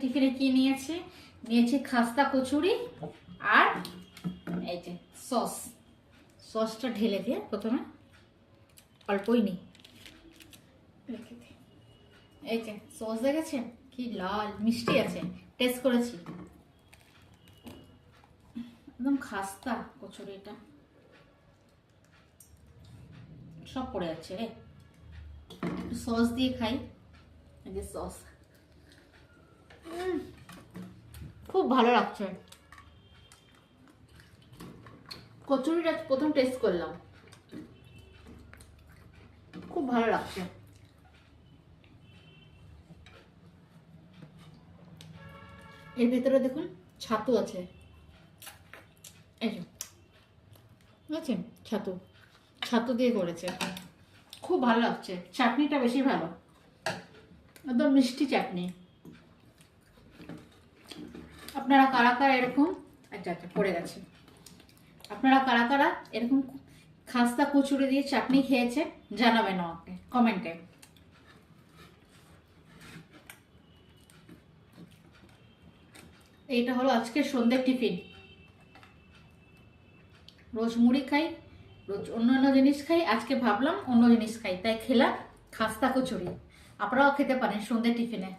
টিফিনে কি নিয়েছি? নিয়েছি খাস্তা কচুরি আর এই যে সস। সসটা ঢেলে দিয়ে প্রথমে অল্পই নিই। এই যে সস দেখেছেন কি লাল মিষ্টি আছে, টেস্ট করেছি। একদম খাস্তা কচুরিটা, সব পড়ে যাচ্ছে রে। একটু সস দিয়ে খাই। এই যে সস, খুব ভালো লাগছে। কচুরিটা প্রথম টেস্ট করলাম, খুব ভালো লাগছে। এর ভেতরে দেখুন ছাতু আছে, এই যে বুঝেছেন, ছাতু ছাতু দিয়ে করেছে, খুব ভালো লাগছে। চাটনিটা বেশি ভালো, একদম মিষ্টি চাটনি। আপনারা কারা কারা এরকম, আচ্ছা আচ্ছা পড়ে গেছে, আপনারা কারা কারা এরকম খাস্তা কচুরি দিয়ে চাটনি খেয়েছে জানাবেন আমাকে কমেন্টে। এইটা হলো আজকের সন্ধ্যের টিফিন। রোজ মুড়ি খাই, রোজ অন্যান্য জিনিস খাই, আজকে ভাবলাম অন্য জিনিস খাই, তাই খেলাম খাস্তা কচুরি। আপনারাও খেতে পারেন সন্ধ্যের টিফিনে।